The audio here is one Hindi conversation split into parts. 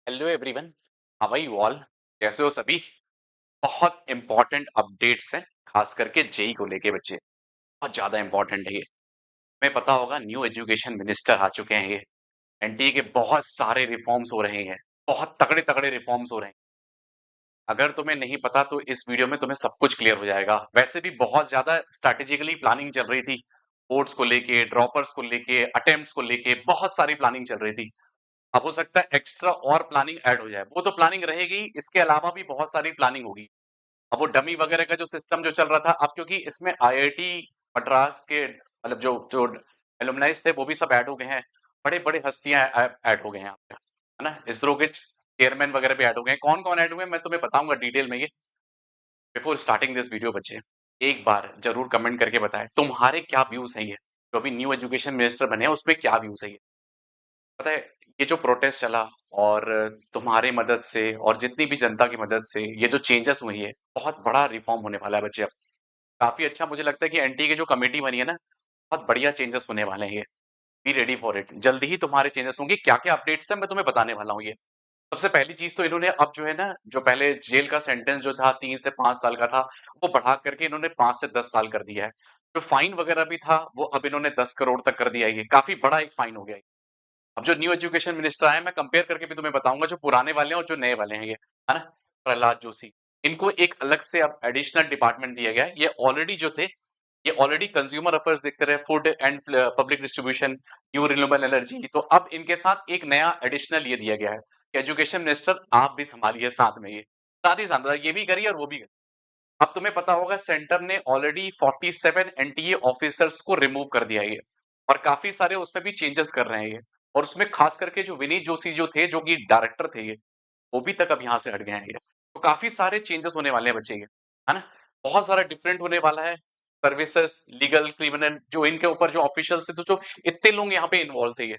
Hello everyone, how are you all? कैसे हो सभी? बहुत इंपॉर्टेंट अपडेट्स हैं, खास करके जेई को लेके बच्चे। बहुत ज्यादा इंपॉर्टेंट है ये। तुम्हें पता होगा न्यू एजुकेशन मिनिस्टर आ चुके हैं ये। एनटीए के बहुत सारे रिफॉर्म्स हो रहे हैं। बहुत तगड़े तगड़े रिफॉर्म्स हो रहे हैं। अगर तुम्हें नहीं पता तो इस वीडियो में तुम्हें सब कुछ क्लियर हो जाएगा। वैसे भी बहुत ज्यादा स्ट्रैटेजिकली प्लानिंग चल रही थी। बोर्ड्स को लेके, ड्रॉपर्स को लेके, अटेम्प्ट्स को लेके बहुत सारी प्लानिंग चल रही थी। अब हो सकता है एक्स्ट्रा और प्लानिंग ऐड हो जाए। वो तो प्लानिंग रहेगी, इसके अलावा भी बहुत सारी प्लानिंग होगी। अब वो डमी वगैरह का जो सिस्टम जो चल रहा था, अब क्योंकि इसमें आईआईटी मद्रास के मतलब जो जो एलुमनाइज थे वो भी सब ऐड हो गए हैं। बड़े बड़े हस्तियां ऐड हो गए हैं यहाँ पे, है ना। इसरो के चेयरमैन वगैरह भी ऐड हो गए हैं। कौन कौन ऐड हुए हैं मैं तुम्हें बताऊंगा डिटेल में ये। बिफोर स्टार्टिंग दिस वीडियो बच्चे, एक बार जरूर कमेंट करके बताएं तुम्हारे क्या व्यूज हैं ये। जो अभी न्यू एजुकेशन मिनिस्टर बने हैं उसमें क्या व्यूज है ये। पता है, ये जो प्रोटेस्ट चला और तुम्हारी मदद से और जितनी भी जनता की मदद से ये जो चेंजेस हुई है, बहुत बड़ा रिफॉर्म होने वाला है बच्चे। अब काफी अच्छा मुझे लगता है कि एनटी की जो कमेटी बनी है ना, बहुत बढ़िया चेंजेस होने वाले हैं ये। Be ready for it. जल्दी ही तुम्हारे चेंजेस होंगे। क्या क्या अपडेट्स है मैं तुम्हें बताने वाला हूँ ये। सबसे पहली चीज तो इन्होंने अब जो है ना, जो पहले जेल का सेंटेंस जो था 3 से 5 साल का था, वो बढ़ा करके इन्होंने 5 से 10 साल कर दिया है। जो फाइन वगैरह भी था वो अब इन्होंने 10 करोड़ तक कर दिया है। ये काफी बड़ा एक फाइन हो गया है। अब जो न्यू एजुकेशन मिनिस्टर आए, मैं कंपेयर करके भी तुम्हें बताऊंगा जो पुराने वाले हैं और जो नए वाले हैं ये, है ना। प्रहलाद जोशी, इनको एक अलग से अब एडिशनल डिपार्टमेंट दिया गया है। ये ऑलरेडी जो थे, ये ऑलरेडी कंज्यूमर अफेयर्स देखते रहे, food and public distribution, new renewable energy. तो अब इनके साथ एक नया एडिशनल ये दिया गया है कि एजुकेशन मिनिस्टर आप भी संभालिए साथ में ये। साथ ही साथ मतलब ये भी करिए और वो भी करिए। अब तुम्हें पता होगा सेंटर ने ऑलरेडी 47 एनटीए ऑफिसर्स को रिमूव कर दिया है ये। और काफी सारे उसमें भी चेंजेस कर रहे हैं ये। और उसमें खास करके जो विनीत जोशी जो थे, जो कि डायरेक्टर थे ये, वो भी तक अब यहाँ से हट गए हैं ये। तो काफी सारे चेंजेस होने वाले हैं बच्चे ये, है ना। बहुत सारा डिफरेंट होने वाला है। सर्विसेज, लीगल, क्रिमिनल, जो इनके ऊपर जो ऑफिशियल्स थे, तो जो इतने लोग यहाँ पे इन्वॉल्व थे ये।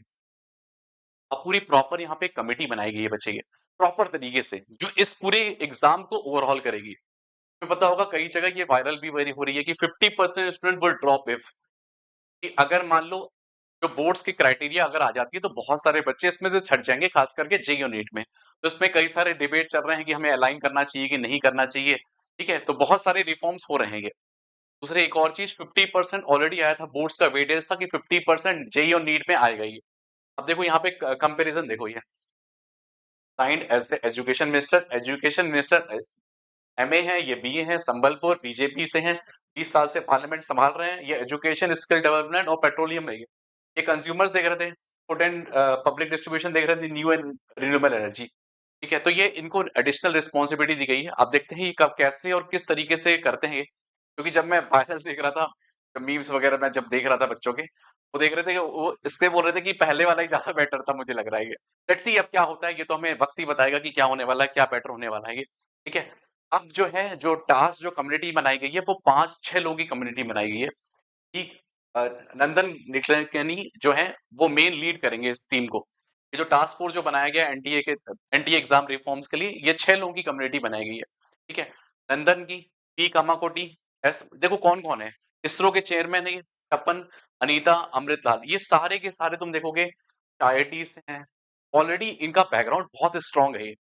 अब पूरी प्रॉपर यहाँ पे कमेटी बनाई गई है बच्चे ये, प्रॉपर तरीके से, जो इस पूरे एग्जाम को ओवरऑल करेगी। तुम्हें पता होगा कई जगह ये वायरल भी वेरी हो रही है कि 50% स्टूडेंट विल ड्रॉप इफ, कि अगर मान लो जो बोर्ड्स की क्राइटेरिया अगर आ जाती है तो बहुत सारे बच्चे इसमें से छट जाएंगे, खास करके जेईई और नीट में। तो इसमें कई सारे डिबेट चल रहे हैं कि हमें अलाइन करना चाहिए कि नहीं करना चाहिए। ठीक है, तो बहुत सारे रिफॉर्म्स हो रहे हैं ये। दूसरे एक और चीज, 50% ऑलरेडी आया था, बोर्ड्स का वेटेज था कि 50% जेईई और नीट में आएगा ये। अब देखो यहाँ पे कंपेरिजन देखो ये। Signed as education minister MA है, ये बीए है, संबलपुर बीजेपी से हैं, 20 साल से पार्लियामेंट संभाल रहे हैं। ये एजुकेशन, स्किल डेवलपमेंट और पेट्रोलियम है ये कंज्यूमर्स देख रहे थे। फूड एंड पब्लिक डिस्ट्रीब्यूशन देख रहे थे, न्यू एंड रिन्यूएबल एनर्जी। ठीक है, तो ये इनको एडिशनल रिस्पॉन्सिबिलिटी दी गई है। अब देखते हैं ये कब, कैसे और किस तरीके से करते हैं ये। क्योंकि जब मैं वायरल देख रहा था, मीम्स वगैरह मैं जब देख रहा था बच्चों के, वो देख रहे थे कि वो इससे बोल रहे थे कि पहले वाला ही ज्यादा बेटर था, मुझे लग रहा है ये। लेट्स सी अब क्या होता है, ये तो हमें वक्त ही बताएगा कि क्या होने वाला है, क्या बेटर होने वाला है ये। ठीक है, अब जो है, जो टास्क जो कम्युनिटी बनाई गई है, वो 5-6 लोगों की कम्युनिटी बनाई गई है कि अ, नंदन निखलकनी जो है वो मेन लीड करेंगे इस टीम को। ये जो टास्क फोर्स जो बनाया गया एनटीए एग्जाम रिफॉर्म्स के लिए, ये 6 लोगों की कम्युनिटी बनाई गई है। ठीक है, नंदन की, पी कामाकोटी, एस देखो कौन कौन है। इसरो के चेयरमैन है ये तपन, अनीता, अमृतलाल, ये सारे के सारे तुम देखोगे आईआईटी से हैं। ऑलरेडी इनका बैकग्राउंड बहुत स्ट्रांग है ये।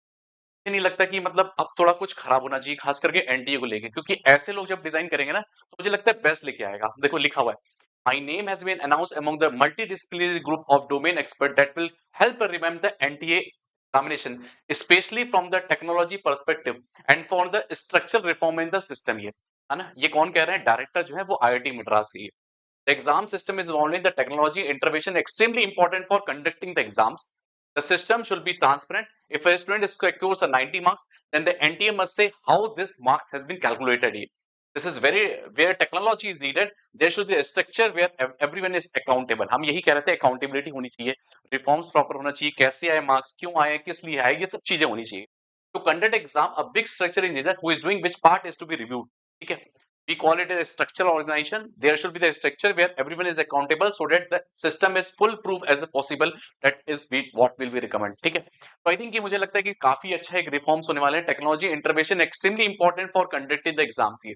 नहीं लगता कि मतलब अब थोड़ा कुछ खराब होना चाहिए, खास करके एनटीए को लेके, क्योंकि ऐसे लोग जब डिजाइन करेंगे ना, तो मुझे लगता है बेस्ट लेके आएगा। देखो लिखा हुआ है, my name has been announced among the multidisciplinary group of domain expert that will help remember the NTA examination, specially from the technology perspective and for the structural reform in the system. ये है ना, ये कौन कह रहे हैं, डायरेक्टर जो है वो आईआईटी मद्रास की है। The exam system is involving the technology intervention extremely important for conducting the exams. The system should be transparent. If a student scores a 90 marks, then the NTA must say how this marks has been calculated. This is very where technology is needed. There should be a structure where everyone is accountable. हम यही कह रहे थे, accountability होनी चाहिए, reforms proper होना चाहिए, कैसे आए marks, क्यों आए, किस लिए आए, ये सब चीजें होनी चाहिए। To conduct exam, a big structure is needed. Who is doing which part is to be reviewed. ठीक है, we call it a structural organization. There should be the structure where everyone is accountable so that the system is foolproof as possible. That is what will we recommend. ठीक है, तो आई थिंक ये मुझे लगता है कि काफी अच्छा एक रिफॉर्म्स होने वाले हैं। Technology intervention extremely important for conducting the exams ये।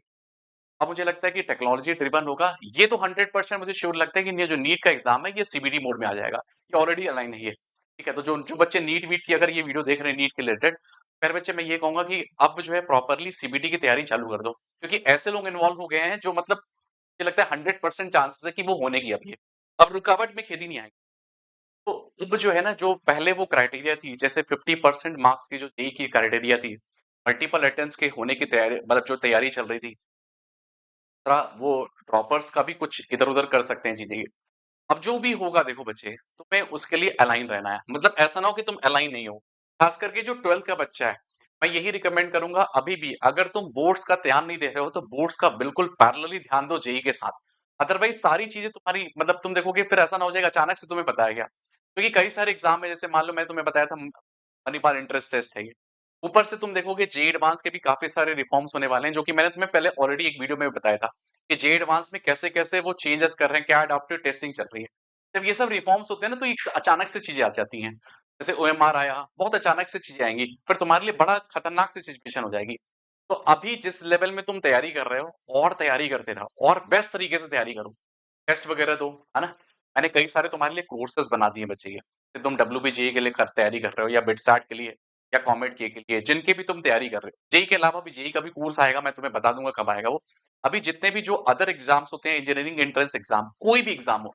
अब मुझे लगता है कि टेक्नोलॉजी ड्रिवन होगा ये, तो 100% मुझे श्योर लगता है कि ये जो नीट का एग्जाम है ये सीबीडी मोड में आ जाएगा। ये ऑलरेडी अलाइन है ये। ठीक है? तो जो जो बच्चे नीट-वीट की अगर ये वीडियो देख रहे हैं नीट के रिलेटेड, मेरे बच्चे मैं ये कहूँगा कि अब जो है प्रॉपरली सीबीटी की तैयारी चालू कर दो। क्योंकि ऐसे लोग इन्वॉल्व हो गए हैं जो मतलब मुझे लगता है 100% चांसेस है कि वो होने की अभी है। अब रुकावट में खेती नहीं आएगी। तो अब जो है ना जो पहले वो क्राइटेरिया थी जैसे 50% मार्क्स की जो जेईई की क्राइटेरिया थी, मल्टीपल अटेम्प्ट्स के होने की तैयारी मतलब जो तैयारी चल रही थी, वो ड्रॉपर्स का भी कुछ इधर-उधर कर सकते हैं चीज़ें। अब जो भी होगा देखो बच्चे, तुम्हें उसके लिए अलाइन रहना है। मतलब ऐसा ना हो कि तुम अलाइन नहीं हो। खास करके जो 12th का बच्चा है, मैं यही रिकमेंड करूँगा अभी भी अगर तुम बोर्ड्स का ध्यान नहीं दे रहे हो, तो बोर्ड्स का बिल्कुल पैरेलली ध्यान दो जेईई के साथ। अदरवाइज़ सारी चीज़ें तुम्हारी मतलब तुम देखोगे फिर ऐसा ना हो जाएगा अचानक से तुम्हें बताया गया। क्योंकि कई सारे एग्ज़ाम है जैसे मान लो मैंने तुम्हें बताया था मणिपाल एंट्रेंस टेस्ट है ये। ऊपर से तुम देखोगे जेईई एडवांस के भी काफ़ी सारे रिफॉर्म्स होने वाले हैं, जो कि मैंने तुम्हें पहले ऑलरेडी एक वीडियो में बताया था, कि जेईई एडवांस में कैसे-कैसे वो चेंजेस कर रहे हैं, क्या एडाप्टिव टेस्टिंग चल रही है। जब ये सब रिफॉर्म्स होते हैं ना तो एक अचानक से चीज़ें आ जाती हैं। जैसे ओएमआर आया, बहुत अचानक से चीज़ें आएँगी, फिर तुम्हारे लिए बड़ा खतरनाक सी सिचुएशन हो जाएगी। तो अभी जिस लेवल में तुम तैयारी कर रहे हो और तैयारी करते रहो और बेस्ट तरीके से तैयारी करो। टेस्ट वगैरह दो, है ना? मैंने कई सारे तुम्हारे लिए कोर्सेज़ बना दिए बच्चे के। कि तुम डब्ल्यूबीजेईई के लिए तैयारी कर रहे हो या बिटसैट के लिए या कॉमेट के लिए, जिनकी भी तुम तैयारी कर रहे हो। जेईई के अलावा भी जेईई का भी कोर्स आएगा, मैं तुम्हें बता दूँगा कब आएगा वो। अभी जितने भी जो अदर एग्ज़ाम्स होते हैं, इंजीनियरिंग एंट्रेंस एग्ज़ाम, कोई भी एग्ज़ाम हो,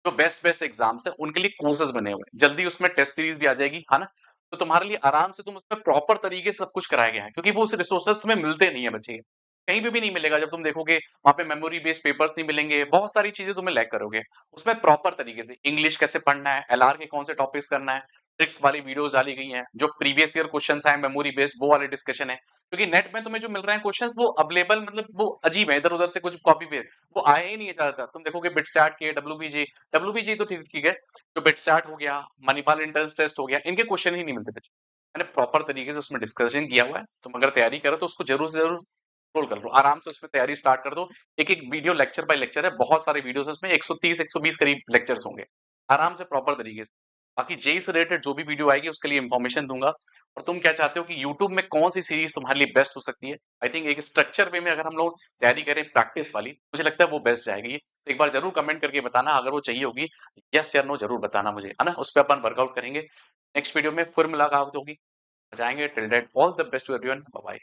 जो बेस्ट एग्ज़ाम्स हैं, उनके लिए कोर्सेज़ बने हुए हैं। जल्दी उसमें टेस्ट सीरीज़ भी आ जाएगी, है ना? तो तुम्हारे लिए आराम से तुम उसमें प्रॉपर तरीके से सब कुछ कराया गया है, क्योंकि वो रिसोर्सेज़ तुम्हें मिलते नहीं है बच्चे। कहीं पे भी नहीं मिलेगा जब तुम देखोगे वहाँ पे मेमोरी बेस्ड पेपर्स नहीं मिलेंगे, बहुत सारी चीज़ें तुम्हें लैग करोगे। उसमें प्रॉपर तरीके से इंग्लिश कैसे पढ़ना है, एलआर के कौन से टॉपिक्स करना है, ट्रिक्स वाली वीडियोज़ डाली गई हैं, जो प्रीवियस ईयर क्वेश्चन्स आए मेमोरी बेस्ड वो वाले डिस्कशन है। क्योंकि नेट में तुम्हें जो मिल रहे हैं क्वेश्चन्स वो अवेलेबल मतलब वो अजीब है, इधर-उधर से कुछ कॉपी पेस्ट वो आए ही नहीं है ज़्यादातर। तुम देखोगे बिटसैट के, डब्ल्यूबीजेई तो ठीक है, जो बिटसैट हो गया, मणिपाल एंट्रेंस टेस्ट हो गया, इनके क्वेश्चन ही नहीं मिलते बच्चे। मैंने प्रॉपर तरीके से उसमें डिस्कशन किया हुआ है, तुम अगर तैयारी करो तो उसको ज़रूर से ज़रूर रोल कर लो, आराम से उसमें तैयारी स्टार्ट कर दो। एक-एक वीडियो लेक्चर बाय लेक्चर है, बहुत सारे वीडियोज़ हैं उसमें 130-120 करीब लेक्चर्स होंगे। आराम से प्रॉपर तरीके से। बाकी जेईई से रिलेटेड जो भी वीडियो आएगी उसके लिए इन्फॉर्मेशन दूँगा और तुम क्या चाहते हो कि यूट्यूब में कौन-सी सीरीज़ तुम्हारे लिए बेस्ट हो सकती है? आई थिंक एक स्ट्रक्चर वे में अगर हम लोग तैयारी करें प्रैक्टिस वाली, मुझे लगता है वो बेस्ट जाएगी। तो एक बार ज़रूर कमेंट करके बताना अगर वो चाहिए होगी, येस या नो ज़रूर बताना मुझे, है ना? उस पे अपन वर्कआउट करेंगे। नेक्स्ट वीडियो में फिर मुलाकात होगी। जाएँगे till that all the best to everyone. Bye bye.